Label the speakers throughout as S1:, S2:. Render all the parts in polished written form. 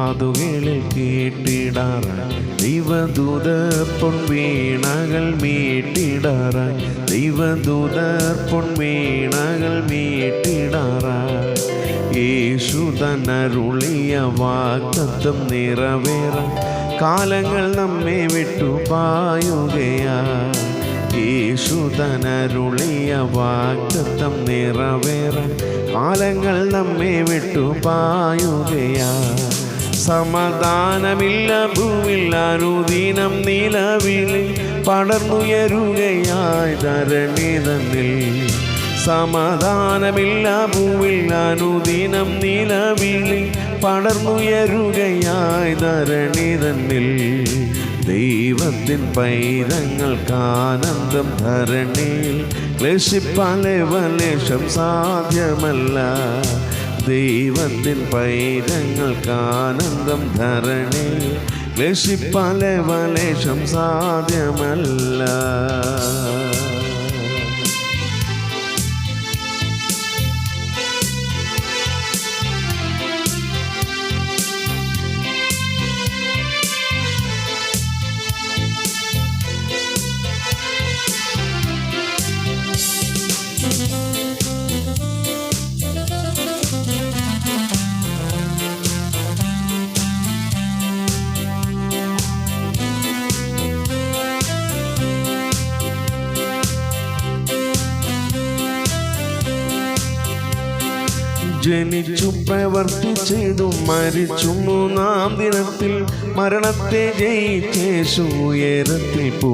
S1: കാതുകളിൽ കേട്ടിടാറായി ദൈവദൂതർ പൊൻവീണകൾ മീട്ടിടാറായി ദൈവദൂതർ പൊൻവീണകൾ മീട്ടിടാറായി യേശു തന്നരുളിയ വാഗ്ദത്തം നിറവേറാൻ കാലങ്ങൾ നമ്മെ വിട്ടു പായുകയായി യേശു തന്നരുളിയ വാഗ്ദത്തം നിറവേറാൻ കാലങ്ങൾ നമ്മെ വിട്ടു പായുകയായി സമാധാനമില്ല ഭൂമിൽ അനുദിനം നിലവിളി പടർന്നുയരുകയായി ധരണി തന്നിൽ സമാധാനമില്ല ഭൂമിൽ അനുദിനം നിലവിളി പടർന്നുയരുകയായി ധരണി തന്നിൽ ദൈവത്തിൻ പൈതങ്ങൾക്കാനന്ദം ധരണിയിൽ ക്ലേശിപ്പാൻ ലേശം സാധ്യമല്ല ദൈവത്തിൻ പൈതങ്ങൾക്കാനന്ദം ധരണിയിൽ ക്ലേശിപ്പാൻ ലേശം സാധ്യമല്ല ജനിച്ചു പ്രവർത്തി ചെയ്തു മരിച്ചു മൂന്നാം ദിനത്തിൽ മരണത്തെ ജയിച്ചേശു ഉയരത്തിൽ പോ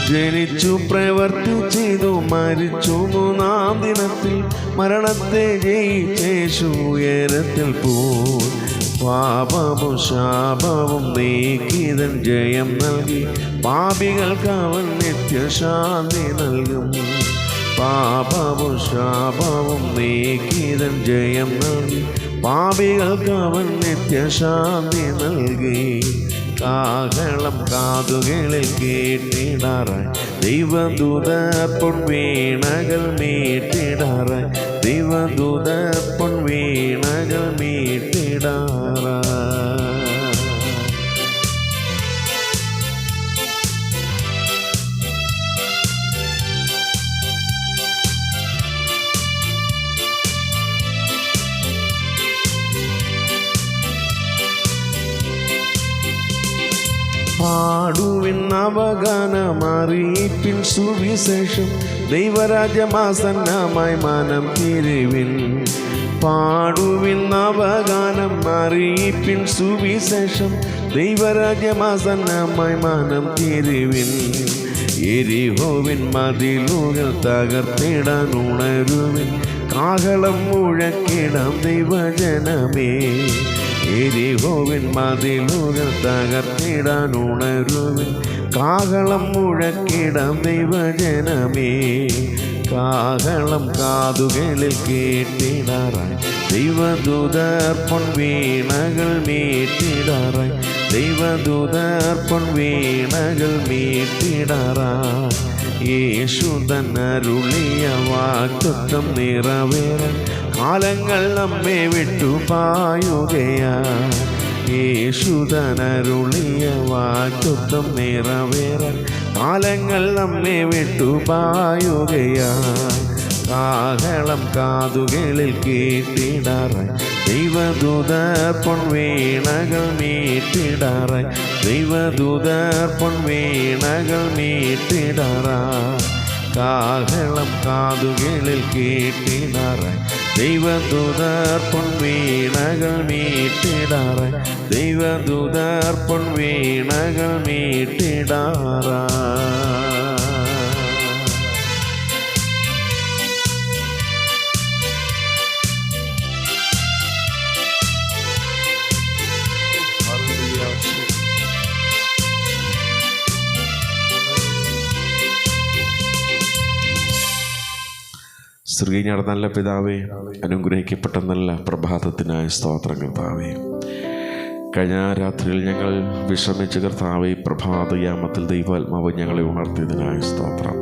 S1: ജനിച്ചു പ്രവർത്തി ചെയ്തു മരിച്ചു മൂന്നാം ദിനത്തിൽ മരണത്തെ ജയിച്ചേശു ഉയരത്തിൽ പോ പാപവും ശാപവും നീക്കിതൻ ജയം നൽകി പാപികൾക്ക് അവൻ നിത്യശാന്തി നൽകും പാപവും ശാപവും നീക്കിതൻ ജയം നൽകി പാപികൾക്ക് അവൻ നിത്യശാന്തി നൽകി കാഹളം കാതുകളിൽ കേട്ടിടാറായി ദൈവദൂതർ പൊൻവീണകൾ മീട്ടിടാറായി ദൈവദൂതർ പൊൻവീണകൾ മീട്ടിടാറായി പാടുവിൻ അവഗാനമറിയിപ്പിൻ സുവിശേഷം ദൈവരാജ്യമാസന്നമായി മനം തിരിവിൻ പാടുവിൻ അവഗാനം അറിയിപ്പിൻ സുവിശേഷം ദൈവരാജ്യമാസന്നമായി മനം തിരിവിൻ എരിഹോവിൻ മതിലുകൾ തകർത്തിടാൻ ഉണരുവിൻ കാഹളം മുഴക്കിടാം ദൈവജനമേ എരിഹോവിൻ മതിലുകൾ തകർത്തിടാൻ ഉണരുവിൻ കാഹളം മുഴക്കിടാം ദൈവജനമേ കാഹളം കാതുകളിൽ കേട്ടിടാറായി ദൈവദൂതർ പൊൻവീണകൾ മീട്ടിടാറായി ദൈവദൂതർ പൊൻവീണകൾ മീട്ടിടാറായി യേശു തന്നരുളിയ വാഗ്ദത്തം നിറവേറാൻ കാലങ്ങൾ നമ്മെ വിട്ടു പായുകയായി യേശു തന്നരുളിയ വാഗ്ദത്തം നിറവേറാൻ കാലങ്ങൾ നമ്മെ വിട്ടു പായുകയായി കാഹളം കാതുകളിൽ കേട്ടിടാറായി ദൈവദൂതർ പൊൻവീണകൾ മീട്ടിടാറായി ദൈവദൂതർ പൊൻവീണകൾ മീട്ടിടാറായി കാഹളം കാതുകളിൽ കേട്ടിടാറായി ദൈവദൂതർ പൊൻവീണകൾ മീട്ടിടാറായി ദൈവദൂതർ പൊൻവീണകൾ മീട്ടിടാറായി സ്ത്രീഞ്ഞാട് നല്ല പിതാവേ, അനുഗ്രഹിക്കപ്പെട്ട നല്ല പ്രഭാതത്തിനായ സ്തോത്രം കർത്താവേ. കഴിഞ്ഞ രാത്രിയിൽ ഞങ്ങൾ വിശ്രമിച്ച കർത്താവേ, പ്രഭാതയാമത്തിൽ ദൈവാത്മാവ് ഞങ്ങളെ ഉണർത്തിയതിനായ സ്തോത്രം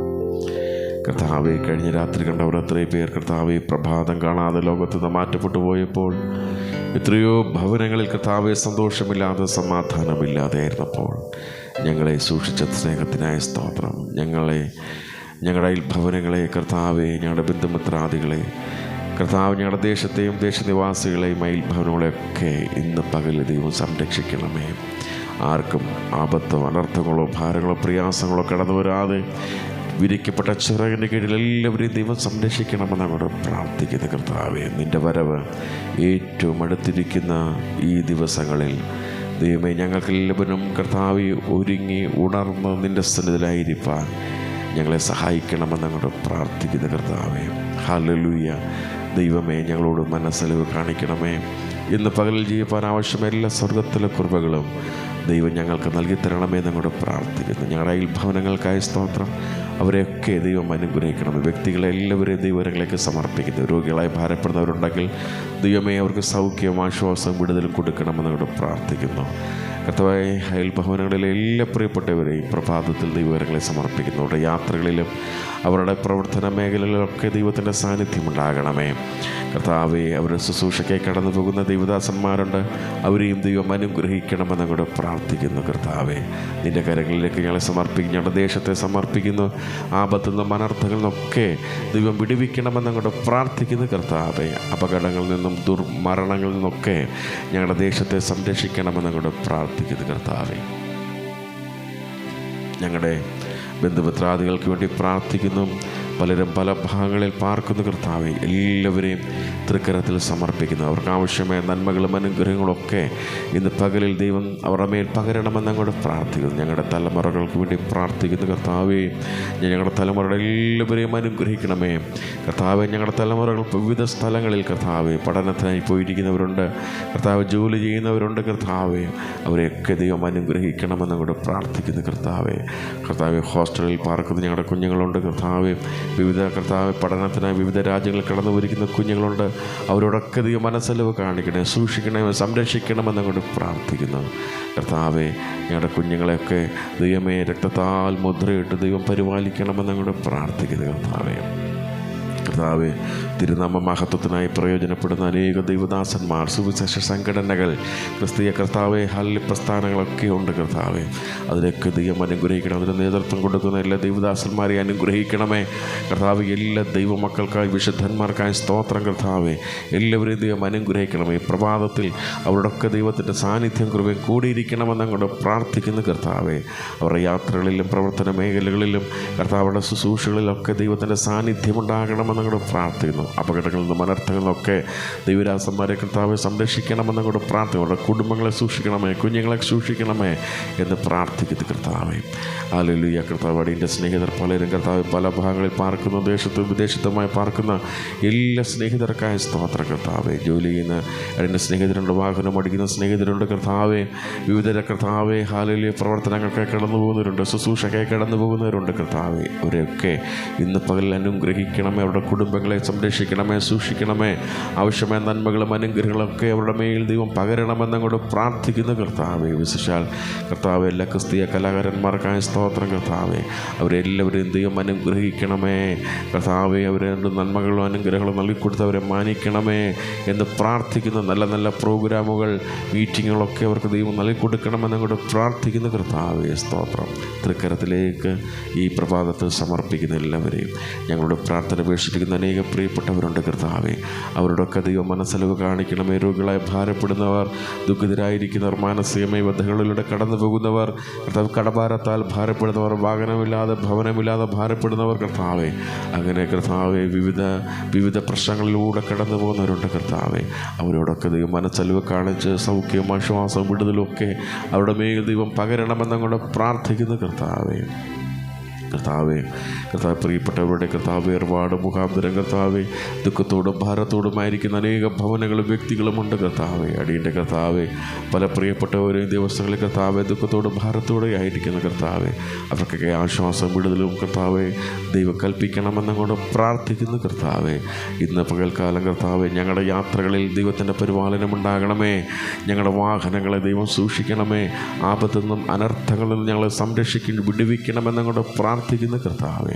S1: കർത്താവേ. കഴിഞ്ഞ രാത്രി കണ്ടവർ എത്രയും പേർ കർത്താവേ പ്രഭാതം കാണാതെ ലോകത്ത് നിന്ന് മാറ്റപ്പെട്ടു പോയപ്പോൾ എത്രയോ ഭവനങ്ങളിൽ കർത്താവെ സന്തോഷമില്ലാതെ സമാധാനമില്ലാതെ ആയിരുന്നപ്പോൾ ഞങ്ങളെ സൂക്ഷിച്ച സ്നേഹത്തിനായ സ്തോത്രം. ഞങ്ങളുടെ അയൽഭവനങ്ങളെ കർത്താവെ, ഞങ്ങളുടെ ബന്ധുമിത്രാദികളെ കർത്താവ്, ഞങ്ങളുടെ ദേശത്തെയും ദേശനിവാസികളെയും അയൽഭവനങ്ങളെയൊക്കെ ഇന്ന് പകൽ ദൈവം സംരക്ഷിക്കണമേ. ആർക്കും ആപത്തോ അനർത്ഥങ്ങളോ ഭാരങ്ങളോ പ്രയാസങ്ങളോ കടന്നു വരാതെ വിരിക്കപ്പെട്ട ചിറകിൻ്റെ കീഴിൽ എല്ലാവരെയും ദൈവം സംരക്ഷിക്കണമെന്ന് അങ്ങോട്ട് പ്രാർത്ഥിക്കുന്ന കർത്താവേ, നിൻ്റെ വരവ് ഏറ്റവും അടുത്തിരിക്കുന്ന ഈ ദിവസങ്ങളിൽ ദൈവമേ, ഞങ്ങൾക്കെല്ലാവരും കർത്താവെ ഒരുങ്ങി ഉണർന്ന് നിൻ്റെ സന്നിധിയിലായിരിക്കാൻ ഞങ്ങളെ സഹായിക്കണമെന്ന് അങ്ങോട്ട് പ്രാർത്ഥിക്കുന്ന കർത്താവേ. ഹല്ലേലൂയ. ദൈവമേ, ഞങ്ങളോട് മനസ്സലിവ് കാണിക്കണമേ. ഇന്ന് പകലിൽ ജീവിക്കാൻ ആവശ്യമായ എല്ലാ സ്വർഗത്തിലെ കൃപകളും ദൈവം ഞങ്ങൾക്ക് നൽകി തരണമേ എന്നങ്ങോട്ട് പ്രാർത്ഥിക്കുന്നു. ഞങ്ങളുടെ അയൽഭവനങ്ങൾക്കായി സ്തോത്രം. അവരെയൊക്കെ ദൈവം അനുഗ്രഹിക്കണമേ. വ്യക്തികളെല്ലാവരെയും ദൈവങ്ങളിലേക്ക് സമർപ്പിക്കുന്നു. രോഗികളായി ഭാരപ്പെടുന്നവരുണ്ടെങ്കിൽ ദൈവമേ, അവർക്ക് സൗഖ്യവും ആശ്വാസവും വിടുതലും കൊടുക്കണമെന്നങ്ങോട്ട് പ്രാർത്ഥിക്കുന്നു. കർത്താവേ, അയൽഭവനങ്ങളിലെ എല്ലാ പ്രിയപ്പെട്ടവരെയും പ്രഭാതത്തിൽ ദൈവങ്ങളെ സമർപ്പിക്കുന്നു. അവരുടെ യാത്രകളിലും അവരുടെ പ്രവർത്തന മേഖലകളിലൊക്കെ ദൈവത്തിൻ്റെ സാന്നിധ്യം ഉണ്ടാകണമേ. കർത്താവെ, അവരുടെ ശുശ്രൂഷയ്ക്കായി കടന്നു പോകുന്ന ദൈവദാസന്മാരുണ്ട്, അവരെയും ദൈവം അനുഗ്രഹിക്കണമെന്ന് കൂടെ പ്രാർത്ഥിക്കുന്നു. കർത്താവെ, നിൻ്റെ കരങ്ങളിലേക്ക് ഞങ്ങളെ സമർപ്പിക്കുന്നു. ഞങ്ങളുടെ ദേശത്തെ സമർപ്പിക്കുന്നു. ആപത്തു നിന്നും അനർത്ഥങ്ങളിൽ നിന്നൊക്കെ ദൈവം വിടുവിക്കണമെന്ന് കൂടെ പ്രാർത്ഥിക്കുന്നു. കർത്താവെ, അപകടങ്ങളിൽ നിന്നും ദുർമരണങ്ങളിൽ നിന്നൊക്കെ ഞങ്ങളുടെ ദേശത്തെ സംരക്ഷിക്കണമെന്ന് കൂടെ പ്രാർത്ഥിക്കുന്നു. കർത്താവെ, ഞങ്ങളുടെ ബന്ധുമിത്രാദികൾക്ക് വേണ്ടി പ്രാർത്ഥിക്കുന്നു. പലരും പല ഭാഗങ്ങളിൽ പാർക്കുന്ന കർത്താവെ, എല്ലാവരെയും തൃക്കരത്തിൽ സമർപ്പിക്കുന്നു. അവർക്ക് ആവശ്യമായ നന്മകളും അനുഗ്രഹങ്ങളൊക്കെ ഇന്ന് പകലിൽ ദൈവം അവരുടെ മേൽ പകരണമെന്ന് അങ്ങോട്ട് പ്രാർത്ഥിക്കുന്നു. ഞങ്ങളുടെ തലമുറകൾക്ക് വേണ്ടി പ്രാർത്ഥിക്കുന്നു. കർത്താവെ, ഞങ്ങളുടെ തലമുറയുടെ എല്ലാവരെയും അനുഗ്രഹിക്കണമേ. കർത്താവെ, ഞങ്ങളുടെ തലമുറകൾ വിവിധ സ്ഥലങ്ങളിൽ കർത്താവെ പഠനത്തിനായി പോയിരിക്കുന്നവരുണ്ട്, കർത്താവ് ജോലി ചെയ്യുന്നവരുണ്ട്. കർത്താവെ, അവരെയൊക്കെ ദൈവം അനുഗ്രഹിക്കണമെന്ന് അങ്ങോട്ട് പ്രാർത്ഥിക്കുന്നു. കർത്താവെ, ഹോസ്റ്റലിൽ പാർക്കുന്ന ഞങ്ങളുടെ കുഞ്ഞുങ്ങളുണ്ട്. കർത്താവെ, വിവിധ കർത്താവ് പഠനത്തിനായി വിവിധ രാജ്യങ്ങളിൽ കടന്നു പോയിരിക്കുന്ന കുഞ്ഞുങ്ങളുണ്ട്. അവരോടൊക്കെ ദൈവം മനസ്സലിവ് കാണിക്കണേ, സൂക്ഷിക്കണമേ, സംരക്ഷിക്കണമെന്നങ്ങോട്ട് പ്രാർത്ഥിക്കുന്നു. കർത്താവെ, ഞങ്ങളുടെ കുഞ്ഞുങ്ങളെയൊക്കെ ദൈവമേ രക്തത്താൽ മുദ്രയിട്ട് ദൈവം പരിപാലിക്കണമെന്നങ്ങോട്ട് പ്രാർത്ഥിക്കുന്നു. കർത്താവെ, തിരുനാമ മഹത്വത്തിനായി പ്രയോജനപ്പെടുന്ന അനേക ദൈവദാസന്മാർ, സുവിശേഷ സംഘടനകൾ, ക്രിസ്തീയ കർത്താവെ ഹല്ല് പ്രസ്ഥാനങ്ങളൊക്കെ ഉണ്ട്. കർത്താവെ, അതിലൊക്കെ ദൈവം അനുഗ്രഹിക്കണം. അതിന് നേതൃത്വം കൊടുക്കുന്ന എല്ലാ ദൈവദാസന്മാരെ അനുഗ്രഹിക്കണമേ. കർത്താവ്, എല്ലാ ദൈവമക്കൾക്കായി വിശുദ്ധന്മാർക്കായി സ്തോത്രം. കർത്താവെ, എല്ലാവരെയും ദൈവം അനുഗ്രഹിക്കണമേ. പ്രഭാതത്തിൽ അവരോടൊക്കെ ദൈവത്തിൻ്റെ സാന്നിധ്യം കൃപയും കൂടിയിരിക്കണമെന്ന് അങ്ങോട്ട് പ്രാർത്ഥിക്കുന്നു. കർത്താവെ, അവരുടെ യാത്രകളിലും പ്രവർത്തന മേഖലകളിലും കർത്താവുടെ ശുശ്രൂഷകളിലൊക്കെ ദൈവത്തിൻ്റെ സാന്നിധ്യം ഉണ്ടാകണമെന്ന് അങ്ങോട്ട് പ്രാർത്ഥിക്കുന്നു. അപകടങ്ങളിൽ നിന്നും അനർത്ഥങ്ങളിൽ നിന്നൊക്കെ ദൈവദാസന്മാരെ കർത്താവെ സംരക്ഷിക്കണമെന്ന് അങ്ങോട്ട് പ്രാർത്ഥിക്കുന്നു. അവരുടെ കുടുംബങ്ങളെ സൂക്ഷിക്കണമേ, കുഞ്ഞുങ്ങളെ സൂക്ഷിക്കണമേ എന്ന് പ്രാർത്ഥിക്കുന്നു. കർത്താവെ, ഹല്ലേലൂയ. കർത്താവ്, അടിയൻ്റെ സ്നേഹിതർ പലരും കർത്താവ് പല ഭാഗങ്ങളിൽ പാർക്കുന്ന, ദേശത്തും വിദേശത്തുമായി പാർക്കുന്ന എല്ലാ സ്നേഹിതർക്കായ സ്തോത്രം. കർത്താവെ, ജോലി ചെയ്യുന്ന അടിയൻ്റെ സ്നേഹിതരുണ്ട്, വാഹനം ഓടിക്കുന്ന സ്നേഹിതരുണ്ട്. കർത്താവെ, വിവിധ കർത്താവെ ഹല്ലേലൂയ പ്രവർത്തനങ്ങൾക്കായി കടന്നു പോകുന്നവരുണ്ട്, ശുശ്രൂഷയ്ക്കായി കടന്നു പോകുന്നവരുണ്ട്. കർത്താവെ, അവരെയൊക്കെ ഇന്ന് പകൽ അനുഗ്രഹിക്കണമേ. അവരുടെ കുടുംബങ്ങളെ സംരക്ഷിക്കണമേ, സൂക്ഷിക്കണമേ. ആവശ്യമായ നന്മകളും അനുഗ്രഹങ്ങളൊക്കെ അവരുടെ മേൽ ദൈവം പകരണമെന്നങ്ങോട്ട് പ്രാർത്ഥിക്കുന്ന. കർത്താവെ, വിശേഷാൽ കർത്താവ് എല്ലാ ക്രിസ്തീയ കലാകാരന്മാർക്കായ സ്തോത്രം. കർത്താവെ, അവരെല്ലാവരെയും ദൈവം അനുഗ്രഹിക്കണമേ. കർത്താവെ, അവരെ നന്മകളും അനുഗ്രഹങ്ങളും നൽകിക്കൊടുത്ത് അവരെ മാനിക്കണമേ എന്ന് പ്രാർത്ഥിക്കുന്ന. നല്ല നല്ല പ്രോഗ്രാമുകൾ, മീറ്റിങ്ങുകളൊക്കെ അവർക്ക് ദൈവം നൽകിക്കൊടുക്കണമെന്നങ്ങോട്ട് പ്രാർത്ഥിക്കുന്ന. കർത്താവെ, സ്തോത്രം. തൃക്കരത്തിലേക്ക് ഈ പ്രഭാതത്തിൽ സമർപ്പിക്കുന്ന എല്ലാവരെയും ഞങ്ങളുടെ പ്രാർത്ഥന ഉപേക്ഷിക്കുന്ന അനേക പ്രിയപ്പെട്ടവരുണ്ട്. കർത്താവെ, അവരോടൊക്കെ ദൈവം മനസ്സലിവ് കാണിക്കണമേ. രോഗികളായി ഭാരപ്പെടുന്നവർ, ദുഃഖിതരായിരിക്കുന്നവർ, മാനസികമായ ബന്ധങ്ങളിലൂടെ കടന്നു പോകുന്നവർ, കർത്താവ് കടഭാരത്താൽ ഭാരപ്പെടുന്നവർ, വാഹനമില്ലാതെ ഭവനമില്ലാതെ ഭാരപ്പെടുന്നവർ, കർത്താവെ, അങ്ങനെ കർത്താവെ വിവിധ പ്രശ്നങ്ങളിലൂടെ കടന്നു പോകുന്നവരുണ്ട്. കർത്താവെ, അവരോടൊക്കെ ദൈവം മനസ്സലിവ് കാണിച്ച് സൗഖ്യവും ആശ്വാസവും വിടുതലും ഒക്കെ അവരുടെ മേൽ ദൈവം പകരണമെന്നങ്ങോട്ട് പ്രാർത്ഥിക്കുന്നു. കർത്താവെ, പ്രിയപ്പെട്ടവരുടെ കർത്താവെ ഒരുപാട് മുഖാന്തരം കർത്താവെ ദുഃഖത്തോടും ഭാരത്തോടുമായിരിക്കുന്ന അനേക ഭവനങ്ങളും വ്യക്തികളുമുണ്ട്. കർത്താവെ, അടിയൻ്റെ കർത്താവെ, പല പ്രിയപ്പെട്ടവരെയും ദിവസങ്ങളിൽ കർത്താവെ ദുഃഖത്തോടും ഭാരത്തോടെ ആയിരിക്കുന്ന. കർത്താവെ, അവർക്കൊക്കെ ആശ്വാസം വിടുതലും കർത്താവെ ദൈവം കൽപ്പിക്കണമെന്നങ്ങോട്ട് പ്രാർത്ഥിക്കുന്നു. കർത്താവെ, ഇന്ന് പകൽക്കാലം കർത്താവെ ഞങ്ങളുടെ യാത്രകളിൽ ദൈവത്തിൻ്റെ പരിപാലനമുണ്ടാകണമേ. ഞങ്ങളുടെ വാഹനങ്ങളെ ദൈവം സൂക്ഷിക്കണമേ. ആപത്തു നിന്നും അനർത്ഥങ്ങളിൽ നിന്നും ഞങ്ങളെ സംരക്ഷിക്കും, വിടുവിക്കണമെന്നങ്ങോട്ട് പ്രാർത്ഥിക്കുന്ന. കർത്താവെ,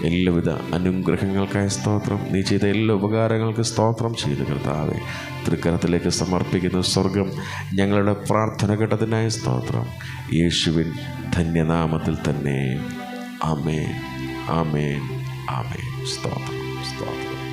S1: എല്ലാവിധ അനുഗ്രഹങ്ങൾക്കായി സ്തോത്രം. നീ ചെയ്ത എല്ലാ ഉപകാരങ്ങൾക്ക് സ്തോത്രം ചെയ്ത് കർത്താവെ തൃക്കരത്തിലേക്ക് സമർപ്പിക്കുന്ന സ്വർഗം ഞങ്ങളുടെ പ്രാർത്ഥന കേട്ടതിനായി സ്തോത്രം. യേശുവിൻ ധന്യനാമത്തിൽ തന്നെ. ആമേൻ, ആമേൻ, ആമേൻ. സ്തോത്രം, സ്തോത്രം.